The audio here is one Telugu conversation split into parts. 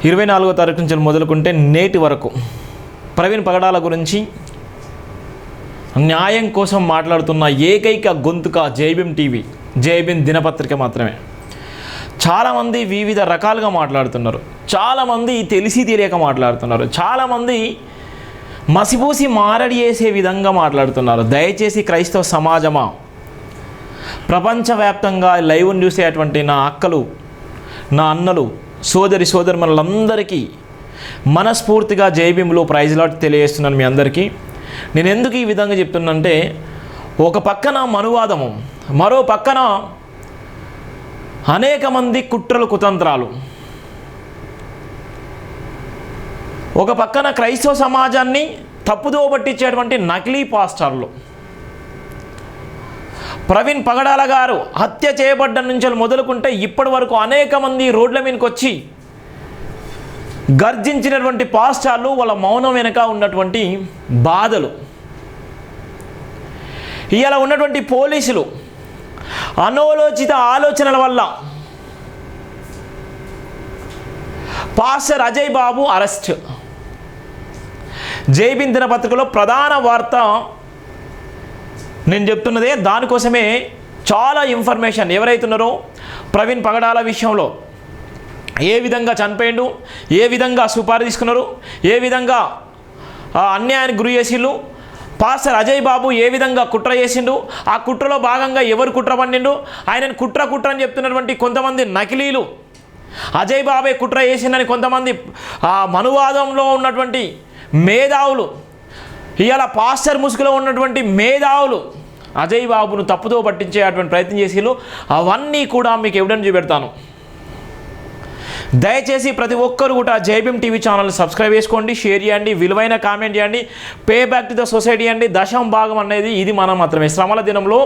24వ తారీఖు నుంచి మొదలుకుంటే నేటి వరకు ప్రవీణ్ పగడాల గురించి న్యాయం కోసం మాట్లాడుతున్న ఏకైక గొంతుక జైభీం టీవీ, జైభీం దినపత్రిక మాత్రమే. చాలామంది వివిధ రకాలుగా మాట్లాడుతున్నారు, చాలామంది తెలిసి తెలియక మాట్లాడుతున్నారు, చాలామంది మసిపూసి మారడి చేసే విధంగా మాట్లాడుతున్నారు. దయచేసి క్రైస్తవ సమాజమా, ప్రపంచవ్యాప్తంగా లైవ్ను చూసేటువంటి నా అక్కలు, నా అన్నలు, సోదరి సోదరులందరికీ మనస్ఫూర్తిగా జైభీంలో ప్రైజ్ లాట్ తెలియజేస్తున్నాను మీ అందరికీ. నేను ఎందుకు ఈ విధంగా చెప్తున్నానంటే, ఒక పక్కన మనువాదము, మరో పక్కన అనేక మంది కుట్రలు కుతంత్రాలు, ఒక పక్కన క్రైస్తవ సమాజాన్ని తప్పుదోవ పట్టించేటువంటి నకిలీ పాస్టర్లు. ప్రవీణ్ పగడాల గారు హత్య చేయబడ్డ నుంచి మొదలుకుంటే ఇప్పటి వరకు అనేక మంది రోడ్ల మీదకి వచ్చి గర్జించినటువంటి పాస్టర్లు, వాళ్ళ మౌనం వెనుక ఉన్నటువంటి బాధలు, ఇలా ఉన్నటువంటి పోలీసులు అనాలోచిత ఆలోచనల వల్ల పాస్టర్ అజయ్ బాబు అరెస్ట్. జైభీం దినపత్రికలో ప్రధాన వార్త నేను చెప్తున్నదే దానికోసమే. చాలా ఇన్ఫర్మేషన్ ఎవరైతున్నారో ప్రవీణ్ పగడాల విషయంలో, ఏ విధంగా చనిపోయిండు, ఏ విధంగా సుపారీ తీసుకున్నారు, ఏ విధంగా అన్యాయానికి గురి చేసిండు, పాస్టర్ అజయ్ బాబు ఏ విధంగా కుట్ర చేసిండు, ఆ కుట్రలో భాగంగా ఎవరు కుట్ర పండిండు, ఆయనను కుట్ర అని చెప్తున్నటువంటి కొంతమంది నకిలీలు, అజయ్ బాబే కుట్ర చేసిండని కొంతమంది మనువాదంలో ఉన్నటువంటి మేధావులు, ఇవాళ పాస్టర్ ముసుగులో ఉన్నటువంటి మేధావులు అజయ్ బాబును తప్పుతో పట్టించేటువంటి ప్రయత్నం చేసిళ్ళు. అవన్నీ కూడా మీకు ఎవిడెన్స్ చూపెడతాను. దయచేసి ప్రతి ఒక్కరు కూడా జైభీం టీవీ ఛానల్ సబ్స్క్రైబ్ చేసుకోండి, షేర్ చేయండి, విలువైన కామెంట్ చేయండి, pay back to the society అండి. దశం భాగం అనేది ఇది మనం మాత్రమే. శ్రమల దినంలో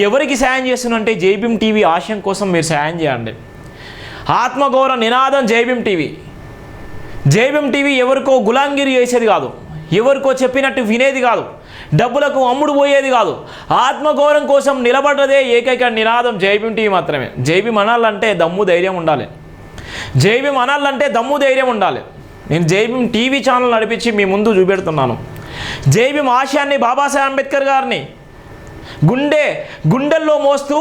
ఎవరికి సాయం చేస్తున్నంటే జైభీం టీవీ ఆశయం కోసం మీరు సాయం చేయండి. ఆత్మగౌరవ నినాదం జైభీం టీవీ. జైభీం టీవీ ఎవరికో గులాంగిరి చేసేది కాదు, ఎవరికో చెప్పినట్టు వినేది కాదు, డబ్బులకు అమ్ముడు పోయేది కాదు. ఆత్మగౌరవం కోసం నిలబడ్డదే ఏకైక నినాదం జైభీం టీవీ మాత్రమే. జైభీం అనాలంటే దమ్ము ధైర్యం ఉండాలి, జైభీం అనాలంటే దమ్ము ధైర్యం ఉండాలి. నేను జైభీం టీవీ ఛానల్ నడిపించి మీ ముందు చూపెడుతున్నాను. జైభీం ఆశయాన్ని, బాబాసాహెబ్ అంబేద్కర్ గారిని గుండెల్లో మోస్తూ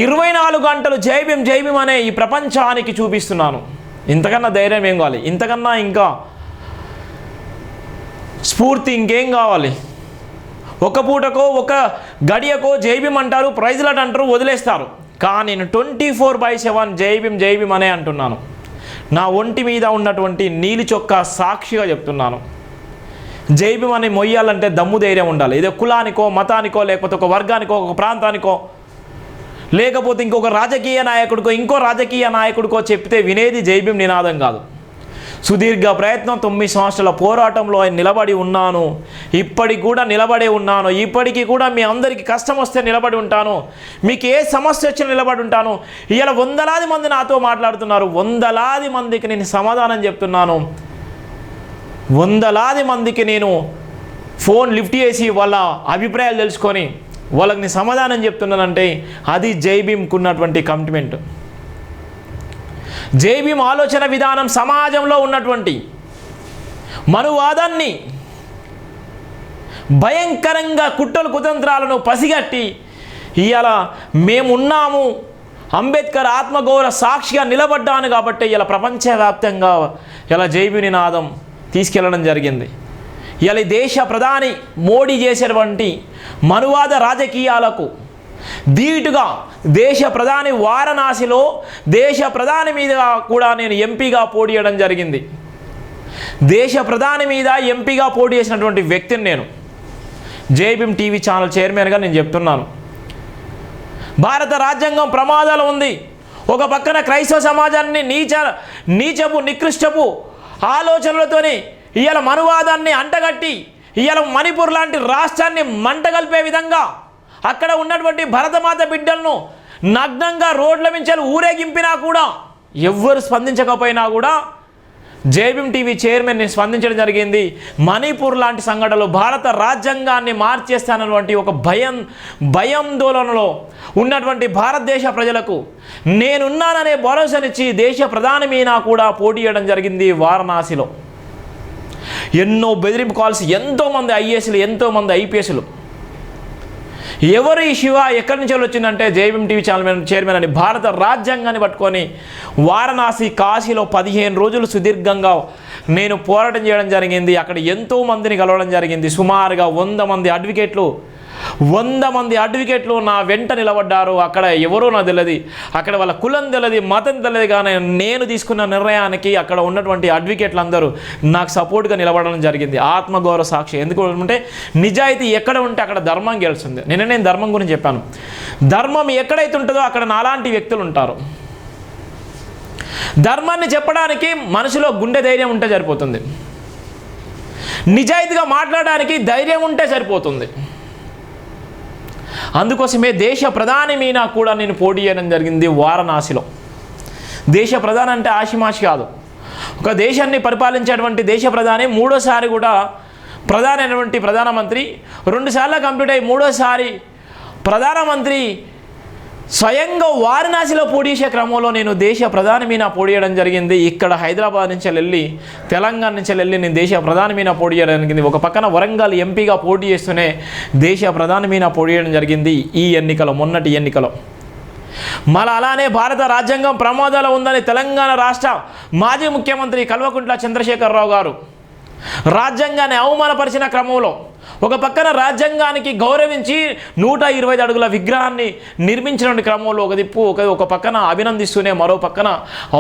24 గంటలు జైభీం జైభీం అనే ఈ ప్రపంచానికి చూపిస్తున్నాను. ఇంతకన్నా ధైర్యం ఏం కావాలి, ఇంతకన్నా ఇంకా స్ఫూర్తి ఇంకేం కావాలి? ఒక పూటకో ఒక గడియకో జైభీం అంటారు, ప్రైజ్ లాట్ అంటారు, వదిలేస్తారు. కానీ నేను 24/7 జైభీం జైభీం అనే అంటున్నాను. నా ఒంటి మీద ఉన్నటువంటి నీలి చొక్కా సాక్షిగా చెప్తున్నాను. జైభీం అని మొయ్యాలంటే దమ్ము ధైర్యం ఉండాలి. ఇదే కులానికో, మతానికో, లేకపోతే ఒక వర్గానికో, ఒక ప్రాంతానికో, లేకపోతే ఇంకొక రాజకీయ నాయకుడికో, ఇంకో రాజకీయ నాయకుడికో చెప్తే వినేది జైభీం నినాదం కాదు. సుదీర్ఘ ప్రయత్నం, 9 సంవత్సరాల పోరాటంలో నిలబడి ఉన్నాను, ఇప్పటికి కూడా నిలబడే ఉన్నాను. ఇప్పటికీ కూడా మీ అందరికీ కష్టం వస్తే నిలబడి ఉంటాను, మీకు ఏ సమస్య వచ్చినా నిలబడి ఉంటాను. ఇలా వందలాది మంది నాతో మాట్లాడుతున్నారు, వందలాది మందికి నేను సమాధానం చెప్తున్నాను, వందలాది మందికి నేను ఫోన్ లిఫ్ట్ చేసి వాళ్ళ అభిప్రాయాలు తెలుసుకొని వాళ్ళకి నేను సమాధానం చెప్తున్నానంటే అది జైభీంకు ఉన్నటువంటి కమిట్మెంట్. జైభీం ఆలోచన విధానం సమాజంలో ఉన్నటువంటి మనువాదాన్ని, భయంకరంగా కుట్రలు కుతంత్రాలను పసిగట్టి ఇవాళ మేమున్నాము, అంబేద్కర్ ఆత్మగౌరవ సాక్షిగా నిలబడ్డాను కాబట్టి ఇలా ప్రపంచవ్యాప్తంగా ఇలా జైభీం నినాదం తీసుకెళ్లడం జరిగింది. ఇలా దేశ ప్రధాని మోడీ చేసేటువంటి మనువాద రాజకీయాలకు ధీటుగా దేశ ప్రధాని వారణాసిలో దేశ ప్రధాని మీద కూడా నేను ఎంపీగా పోటీ చేయడం జరిగింది. దేశ ప్రధాని మీద ఎంపీగా పోటీ చేసినటువంటి వ్యక్తిని నేను. జైభీం టీవీ ఛానల్ చైర్మన్గా నేను చెప్తున్నాను. భారత రాజ్యాంగం ప్రమాదాలు ఉంది. ఒక పక్కన క్రైస్తవ సమాజాన్ని నీచపు నికృష్టపు ఆలోచనలతోని ఇవాళ మనువాదాన్ని అంటగట్టి ఇవాళ మణిపూర్ లాంటి రాష్ట్రాన్ని మంటగలిపే విధంగా అక్కడ ఉన్నటువంటి భరతమాత బిడ్డలను నగ్నంగా రోడ్ల మించాలు ఊరేగింపినా కూడా ఎవ్వరు స్పందించకపోయినా కూడా జైభీం టీవీ చైర్మన్ని స్పందించడం జరిగింది. మణిపూర్ లాంటి సంఘటనలు భారత రాజ్యాంగాన్ని మార్చేస్తానటువంటి ఒక భయాందోళనలో ఉన్నటువంటి భారతదేశ ప్రజలకు నేనున్నాననే భరోసానిచ్చి దేశ ప్రధాని మీనా కూడా పోటీ చేయడం జరిగింది వారణాసిలో. ఎన్నో బెదిరింపు కాల్స్, ఎంతోమంది ఐఏఎస్లు, ఎంతోమంది ఐపీఎస్లు. ఎవరు ఈ శివ ఎక్కడి నుంచి వచ్చిందంటే జైభీం టీవీ చైర్మన్ అని భారత రాజ్యాంగాన్ని పట్టుకొని వారణాసి కాశీలో 15 రోజులు సుదీర్ఘంగా నేను పోరాటం చేయడం జరిగింది. అక్కడ ఎంతోమందిని కలవడం జరిగింది. సుమారుగా 100 మంది అడ్వకేట్లు నా వెంట నిలబడ్డారు. అక్కడ ఎవరో నాకు తెలియదు, అక్కడ వాళ్ళ కులం తెలియదు, మతం తెలియదు, కానీ నేను తీసుకున్న నిర్ణయానికి అక్కడ ఉన్నటువంటి అడ్వకేట్లు అందరూ నాకు సపోర్ట్గా నిలబడడం జరిగింది. ఆత్మగౌరవ సాక్షి. ఎందుకు అంటే నిజాయితీ ఎక్కడ ఉంటే అక్కడ ధర్మం గెలుస్తుంది. నేను ధర్మం గురించి చెప్పాను. ధర్మం ఎక్కడైతే ఉంటుందో అక్కడ నాలాంటి వ్యక్తులు ఉంటారు. ధర్మాన్ని చెప్పడానికి మనిషిలో గుండె ధైర్యం ఉంటే సరిపోతుంది. నిజాయితీగా మాట్లాడడానికి ధైర్యం ఉంటే సరిపోతుంది. అందుకోసమే దేశ ప్రధాని మీనా కూడా నేను పోటీ చేయడం జరిగింది వారణాసిలో. దేశ ప్రధాని అంటే ఆషిమాషి కాదు. ఒక దేశాన్ని పరిపాలించేటువంటి దేశ ప్రధాని, 3వసారి కూడా ప్రధాని అయినటువంటి ప్రధానమంత్రి, 2 సార్లు కంప్లీట్ అయ్యి 3వసారి ప్రధానమంత్రి స్వయంగా వారణాసిలో పోటీ చేసే క్రమంలో నేను దేశ ప్రధాని మీనా పోటీ చేయడం జరిగింది. ఇక్కడ హైదరాబాద్ నుంచి వెళ్ళి, తెలంగాణ నుంచి వెళ్ళి నేను దేశ ప్రధాని మీనా పోటీ చేయడం జరిగింది. ఒక పక్కన వరంగల్ ఎంపీగా పోటీ చేస్తూనే దేశ ప్రధాని మీనా పోటీ చేయడం జరిగింది ఈ ఎన్నికలో, మొన్నటి ఎన్నికలో. మళ్ళీ అలానే భారత రాజ్యాంగం ప్రమాదాలు ఉందని తెలంగాణ రాష్ట్ర మాజీ ముఖ్యమంత్రి కల్వకుంట్ల చంద్రశేఖరరావు గారు రాజ్యాంగాన్ని అవమానపరిచిన క్రమంలో ఒక పక్కన రాజ్యాంగానికి గౌరవించి 125 అడుగుల విగ్రహాన్ని నిర్మించిన క్రమంలో ఒక పక్కన అభినందిస్తూనే మరో పక్కన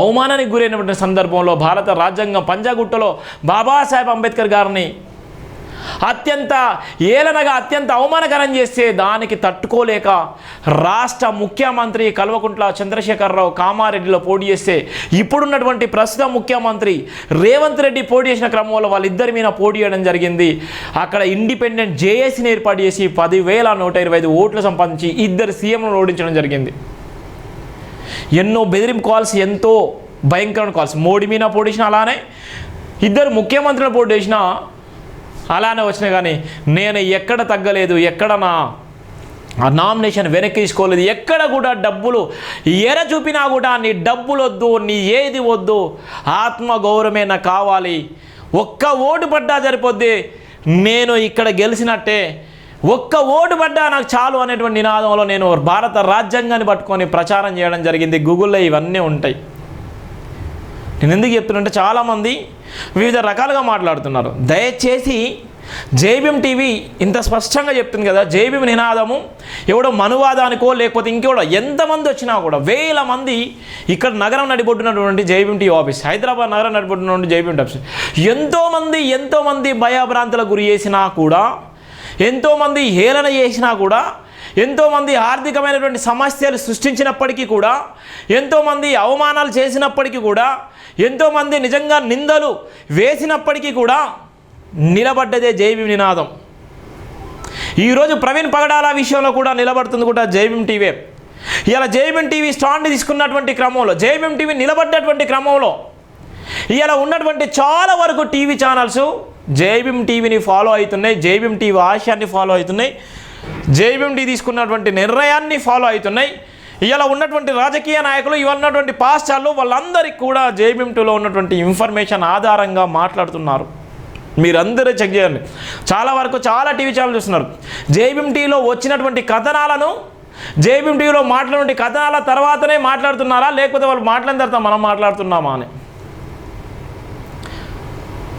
అవమానానికి గురైనటువంటి సందర్భంలో భారత రాజ్యాంగం పంజాగుట్టలో బాబాసాహెబ్ అంబేద్కర్ గారిని అత్యంత ఏలనగా అత్యంత అవమానకరం చేస్తే దానికి తట్టుకోలేక రాష్ట్ర ముఖ్యమంత్రి కల్వకుంట్ల చంద్రశేఖరరావు కామారెడ్డిలో పోటీ చేస్తే ఇప్పుడున్నటువంటి ప్రస్తుత ముఖ్యమంత్రి రేవంత్ రెడ్డి పోటీ చేసిన క్రమంలో వాళ్ళిద్దరి మీద పోటీ చేయడం జరిగింది. అక్కడ ఇండిపెండెంట్ జేఏసీని ఏర్పాటు చేసి 10,125 ఓట్లు సంపాదించి 2 సీఎంలను ఓడించడం జరిగింది. ఎన్నో బెదిరింపు కాల్స్, ఎంతో భయంకరమైన కాల్స్. మోడీ మీద పోటీ చేసిన అలానే, 2 ముఖ్యమంత్రులు పోటీ చేసిన అలానే వచ్చినా కానీ నేను ఎక్కడ తగ్గలేదు, ఎక్కడ నా నామినేషన్ వెనక్కి తీసుకోలేదు. ఎక్కడ కూడా డబ్బులు ఎర చూపినా కూడా నీ డబ్బులు వద్దు, నీ ఏది వద్దు, ఆత్మగౌరవమే నాకు కావాలి, ఒక్క ఓటు పడ్డా సరిపోద్ది, నేను ఇక్కడ గెలిచినట్టే, ఒక్క ఓటు పడ్డా నాకు చాలు అనేటువంటి నినాదంలో నేను భారత రాజ్యాంగాన్ని పట్టుకొని ప్రచారం చేయడం జరిగింది. గూగుల్లో ఇవన్నీ ఉంటాయి. నేను ఎందుకు చెప్తున్నంటే చాలామంది వివిధ రకాలుగా మాట్లాడుతున్నారు. దయచేసి జైభీం టీవీ ఇంత స్పష్టంగా చెప్తుంది కదా, జైభీం నినాదము ఎవడో మనువాదానికో లేకపోతే ఇంకెవడో ఎంతమంది వచ్చినా కూడా 1000 మంది ఇక్కడ నగరం నడిబొట్టున్నటువంటి జైభీం టీవీ ఆఫీస్, హైదరాబాద్ నగరం నడిబొట్టున్నటువంటి జైభీం ఆఫీస్ ఎంతోమంది భయభ్రాంతులకు గురి చేసినా కూడా, ఎంతోమంది హేళన చేసినా కూడా, ఎంతోమంది ఆర్థికమైనటువంటి సమస్యలు సృష్టించినప్పటికీ కూడా, ఎంతోమంది అవమానాలు చేసినప్పటికీ కూడా, ఎంతోమంది నిజంగా నిందలు వేసినప్పటికీ కూడా నిలబడ్డదే జైభీం నినాదం. ఈరోజు ప్రవీణ్ పగడాల విషయంలో కూడా నిలబడుతుంది కూడా జైభీం టీవీ. ఇలా జైభీం టీవీ స్టాండ్ తీసుకున్నటువంటి క్రమంలో, జైభీం టీవీ నిలబడ్డటువంటి క్రమంలో ఇలా ఉన్నటువంటి చాలా వరకు టీవీ ఛానల్స్ జైభీం టీవీని ఫాలో అవుతున్నాయి, జైభీం టీవీ ఆశయాన్ని ఫాలో అవుతున్నాయి, జైభీం టీవీ తీసుకున్నటువంటి నిర్ణయాన్ని ఫాలో అవుతున్నాయి. ఇలా ఉన్నటువంటి రాజకీయ నాయకులు, ఇవాళ ఉన్నటువంటి పాస్టర్లు, వాళ్ళందరికీ కూడా జైభీం టీవీలో ఉన్నటువంటి ఇన్ఫర్మేషన్ ఆధారంగా మాట్లాడుతున్నారు. మీరందరూ చెక్ చేయండి. చాలా వరకు చాలా టీవీ ఛానల్ చూస్తున్నారు. జైభీం టీవీలో వచ్చినటువంటి కథనాలను, జైభీం టీవీలో మాట్లాడినటువంటి కథనాల తర్వాతనే మాట్లాడుతున్నారా, లేకపోతే వాళ్ళు మాట్లాడిన తర్వాత మనం మాట్లాడుతున్నామా అని.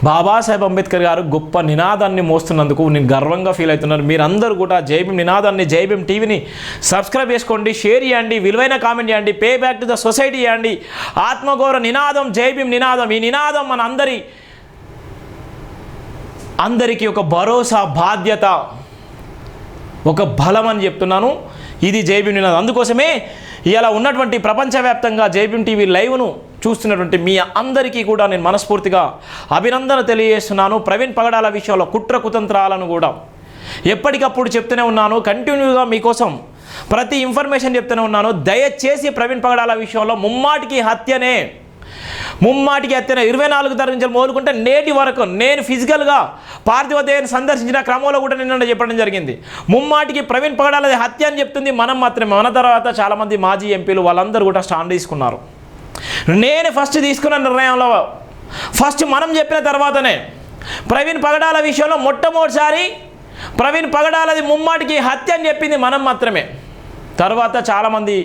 బాబాసాహెబ్ అంబేద్కర్ గారు గొప్ప నినాదాన్ని మోస్తున్నందుకు నేను గర్వంగా ఫీల్ అవుతున్నాను. మీరందరూ కూడా జైభీం నినాదాన్ని, జైభీం టీవీని సబ్స్క్రైబ్ చేసుకోండి, షేర్ చేయండి, విలువైన కామెంట్ చేయండి, pay back to the society చేయండి. ఆత్మగౌరవ నినాదం జైభీం నినాదం. ఈ నినాదం మన అందరికీ ఒక భరోసా, బాధ్యత, ఒక బలం అని చెప్తున్నాను. ఇది జైభీం నినాదం. అందుకోసమే ఇలా ఉన్నటువంటి ప్రపంచవ్యాప్తంగా జైభీం టీవీ లైవ్ను చూస్తున్నటువంటి మీ అందరికీ కూడా నేను మనస్ఫూర్తిగా అభినందన తెలియజేస్తున్నాను. ప్రవీణ్ పగడాల విషయంలో కుట్ర కుతంత్రాలను కూడా ఎప్పటికప్పుడు చెప్తూనే ఉన్నాను. కంటిన్యూగా మీకోసం ప్రతి ఇన్ఫర్మేషన్ చెప్తూనే ఉన్నాను. దయచేసి ప్రవీణ్ పగడాల విషయంలో ముమ్మాటికి హత్యనే, ముమ్మాటికి హత్యనే 24 తారీఖు నుంచి మొదలుకుంటే నేటి వరకు నేను ఫిజికల్గా పార్థివ దేహాన్ని సందర్శించిన క్రమంలో కూడా నిన్న చెప్పడం జరిగింది. ముమ్మాటికి ప్రవీణ్ పగడాలది హత్య అని చెప్తుంది మనం మాత్రమే. మన తర్వాత చాలామంది మాజీ ఎంపీలు వాళ్ళందరూ కూడా స్టాండ్ తీసుకున్నారు. నేను ఫస్ట్ తీసుకున్న నిర్ణయంలో ఫస్ట్ మనం చెప్పిన తర్వాతనే ప్రవీణ్ పగడాల విషయంలో మొట్టమొదటిసారి ప్రవీణ్ పగడాలది ముమ్మాటికి హత్య అని చెప్పింది మనం మాత్రమే. తర్వాత చాలామంది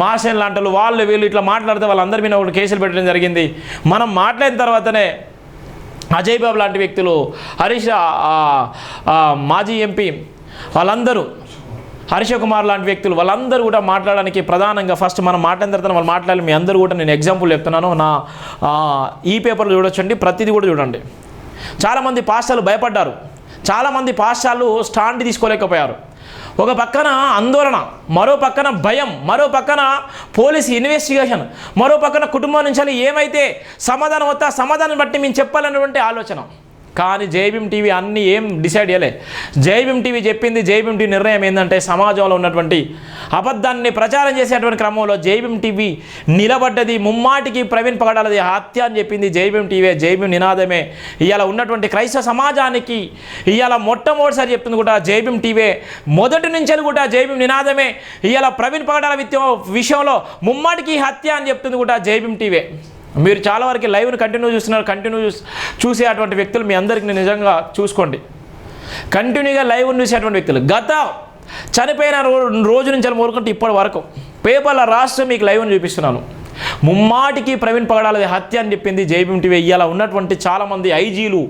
మాసేన్ లాంటి వాళ్ళు వీళ్ళు ఇట్లా మాట్లాడితే వాళ్ళందరి మీద ఒకటి కేసులు పెట్టడం జరిగింది. మనం మాట్లాడిన తర్వాతనే అజయ్ బాబు లాంటి వ్యక్తులు, హరీష్ మాజీ ఎంపీ వాళ్ళందరూ, హరీష్ కుమార్ లాంటి వ్యక్తులు వాళ్ళందరూ కూడా మాట్లాడడానికి ప్రధానంగా ఫస్ట్ మనం మాట్లాడిన తర్వాత వాళ్ళు మాట్లాడాలి. మీ అందరూ కూడా నేను ఎగ్జాంపుల్ చెప్తున్నాను. నా ఈ పేపర్లు చూడొచ్చండి, ప్రతిదీ కూడా చూడండి. చాలామంది పాస్టర్లు భయపడ్డారు, చాలామంది పాస్టర్లు స్టాండ్ తీసుకోలేకపోయారు. ఒక పక్కన ఆందోళన, మరో పక్కన భయం, మరో పక్కన పోలీస్ ఇన్వెస్టిగేషన్, మరో పక్కన కుటుంబం నుంచి ఏమైతే సమాధానం వస్తా సమాధానం బట్టి మేము చెప్పాలన్నటువంటి ఆలోచన. కానీ జైభీమ్ టీవీ అన్నీ ఏం డిసైడ్ చేయలే. జైభీమ్ టీవీ చెప్పింది, జైభీమ్ టీవీ నిర్ణయం ఏంటంటే సమాజంలో ఉన్నటువంటి అబద్ధాన్ని ప్రచారం చేసేటువంటి క్రమంలో జైభీమ్ టీవీ నిలబడ్డది. ముమ్మాటికి ప్రవీణ్ పగడాలది హత్య అని చెప్పింది జైభీమ్ టీవీ. జైభీమ్ నినాదమే ఇవాళ ఉన్నటువంటి క్రైస్తవ సమాజానికి ఇవాళ మొట్టమొదటిసారి చెప్తుంది కూడా జైభీమ్ టీవీ. మొదటి నుంచి కూడా జైభీమ్ నినాదమే ఇవాళ ప్రవీణ్ పగడాల విషయంలో ముమ్మాటికి హత్య అని చెప్తుంది కూడా జైభీమ్ టీవీ. మీరు చాలా వరకు లైవ్ని కంటిన్యూ చూస్తున్నారు. కంటిన్యూ చూసే అటువంటి వ్యక్తులు మీ అందరికీ నిజంగా చూసుకోండి. కంటిన్యూగా లైవ్ని చూసేటువంటి వ్యక్తులు గత చనిపోయిన రోజు నుంచి మొదలుకుంటే ఇప్పటి వరకు పేపర్ల రాష్ట్రం మీకు లైవ్ని చూపిస్తున్నాను. ముమ్మాటికి ప్రవీణ్ పగడాలది హత్య అని చెప్పింది జైభీమ్ టీవీ. ఇవాళ ఉన్నటువంటి చాలామంది ఐజీలు,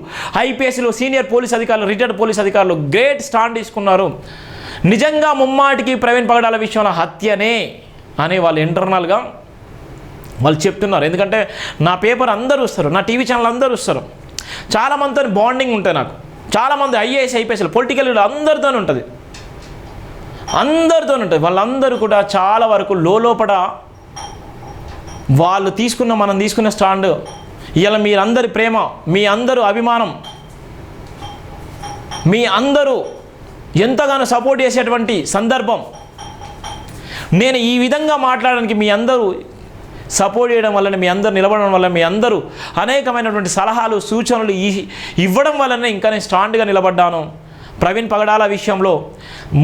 ఐపీఎస్లు, సీనియర్ పోలీస్ అధికారులు, రిటైర్డ్ పోలీస్ అధికారులు గ్రేట్ స్టాండ్ తీసుకున్నారు. నిజంగా ముమ్మాటికి ప్రవీణ్ పగడాల విషయంలో హత్యనే అని వాళ్ళు ఇంటర్నల్గా వాళ్ళు చెప్తున్నారు. ఎందుకంటే నా పేపర్ అందరూ వస్తారు, నా టీవీ ఛానల్ అందరూ వస్తారు. చాలామందితో బాండింగ్ ఉంటాయి నాకు. చాలామంది ఐఏఎస్, ఐపీఎస్లు, పొలిటికల్ అందరితో ఉంటుంది, అందరితో ఉంటుంది. వాళ్ళందరూ కూడా చాలా వరకు లోపల వాళ్ళు మనం తీసుకున్న స్టాండ్ ఇవాళ మీరందరి ప్రేమ, మీ అందరూ అభిమానం, మీ అందరూ ఎంతగానో సపోర్ట్ చేసేటువంటి సందర్భం. నేను ఈ విధంగా మాట్లాడడానికి మీ అందరూ సపోర్ట్ చేయడం వల్లనే, మీ అందరూ నిలబడడం వల్ల, మీ అందరూ అనేకమైనటువంటి సలహాలు, సూచనలు ఇవ్వడం వల్లనే ఇంకా నేను స్ట్రాంగ్గా నిలబడ్డాను. ప్రవీణ్ పగడాల విషయంలో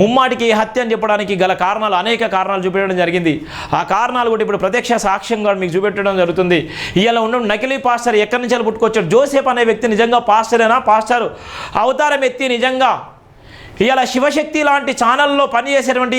ముమ్మాటికి హత్య అని చెప్పడానికి గల కారణాలు, అనేక కారణాలు చూపించడం జరిగింది. ఆ కారణాలు కూడా ఇప్పుడు ప్రత్యక్ష సాక్ష్యంగా మీకు చూపెట్టడం జరుగుతుంది. ఇవాళ ఉన్న నకిలీ పాస్టర్ ఎక్కడి నుంచి పుట్టుకొచ్చాడు? జోసెఫ్ అనే వ్యక్తి నిజంగా పాస్టరేనా? పాస్టర్ అవతారం ఎత్తి నిజంగా ఇలా శివశక్తి లాంటి ఛానల్లో పనిచేసేటువంటి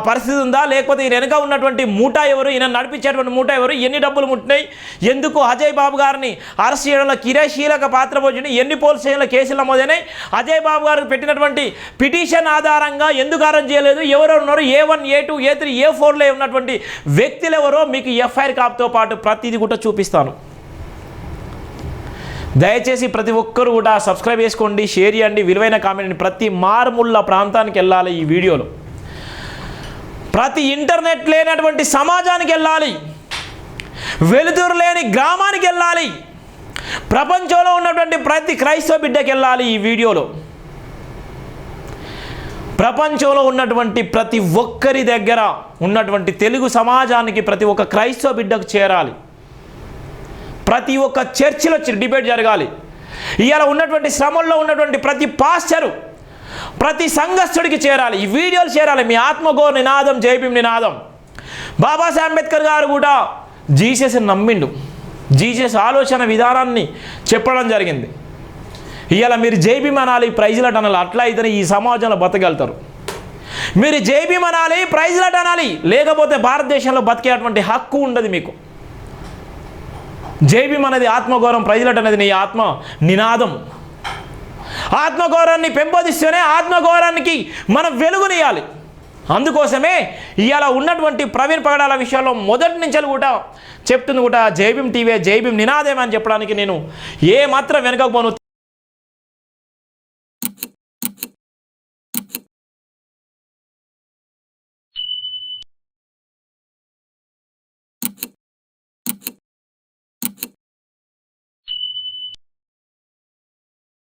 పరిస్థితి ఉందా? లేకపోతే ఈయన వెనక ఉన్నటువంటి మూట ఎవరు? ఈయన నడిపించేటువంటి మూట ఎవరు? ఎన్ని డబ్బులు ముట్టినాయి? ఎందుకు అజయ్ బాబు గారిని అరెస్ట్ చేయడంలో క్రియాశీలక పాత్ర పోషించి ఎన్ని పోలీస్ స్టేషన్లో కేసులు నమోదైనాయి? అజయ్ బాబు గారికి పెట్టినటువంటి పిటిషన్ ఆధారంగా ఎందుకు అరెస్ట్ చేయలేదు? ఎవరెవరు ఉన్నారు? A1, A2, A3, A4లో ఉన్నటువంటి వ్యక్తులు ఎవరో మీకు ఎఫ్ఐఆర్ కాపీతో పాటు ప్రతిదీ కూడా చూపిస్తాను. దయచేసి ప్రతి ఒక్కరు కూడా సబ్స్క్రైబ్ చేసుకోండి, షేర్ చేయండి, విలువైన కామెంట్ని ప్రతి మారుమూల ప్రాంతానికి వెళ్ళాలి. ఈ వీడియోలో ప్రతి ఇంటర్నెట్ లేనటువంటి సమాజానికి వెళ్ళాలి, వెలుతురు లేని గ్రామానికి వెళ్ళాలి, ప్రపంచంలో ఉన్నటువంటి ప్రతి క్రైస్తవ బిడ్డకి వెళ్ళాలి. ఈ వీడియోలో ప్రపంచంలో ఉన్నటువంటి ప్రతి ఒక్కరి దగ్గర ఉన్నటువంటి తెలుగు సమాజానికి ప్రతి ఒక్క క్రైస్తవ బిడ్డకు చేరాలి. ప్రతి ఒక్క చర్చిలో డిబేట్ జరగాలి. ఇవాళ ఉన్నటువంటి శ్రమల్లో ఉన్నటువంటి ప్రతి పాస్టరు, ప్రతి సంఘస్థుడికి చేరాలి. ఈ వీడియోలు చేరాలి. మీ ఆత్మగౌరవ నినాదం జైభీమ్ నినాదం. బాబాసాహెబ్ అంబేద్కర్ గారు కూడా జీసస్ని నమ్మిండు. జీసస్ ఆలోచన విధానాన్ని చెప్పడం జరిగింది. ఇవాళ మీరు జైభీమ్ అనాలి, ప్రైజ్లాట్ అనాలి. అట్లా అయితేనే ఈ సమాజంలో బతకగలుగుతారు. మీరు జైభీమ్ అనాలి, ప్రైజ్లాట్ అనాలి, లేకపోతే భారతదేశంలో బతికేటువంటి హక్కు ఉండదు మీకు. జైభీమ్ అనేది ఆత్మగౌరవం, ప్రైజ్లాట్ అనేది నీ ఆత్మ నినాదం. ఆత్మగౌరవాన్ని పెంపొందిస్తేనే ఆత్మగౌరవానికి మనం వెలుగునియాలి. అందుకోసమే ఇవాళ ఉన్నటువంటి ప్రవీణ్ పగడాల విషయంలో మొదటి నుంచి కూడా చెప్తుంది కూడా జైభీమ్ టీవీ, జైభీమ్ నినాదం అని చెప్పడానికి నేను ఏ మాత్రం వెనుకపోను.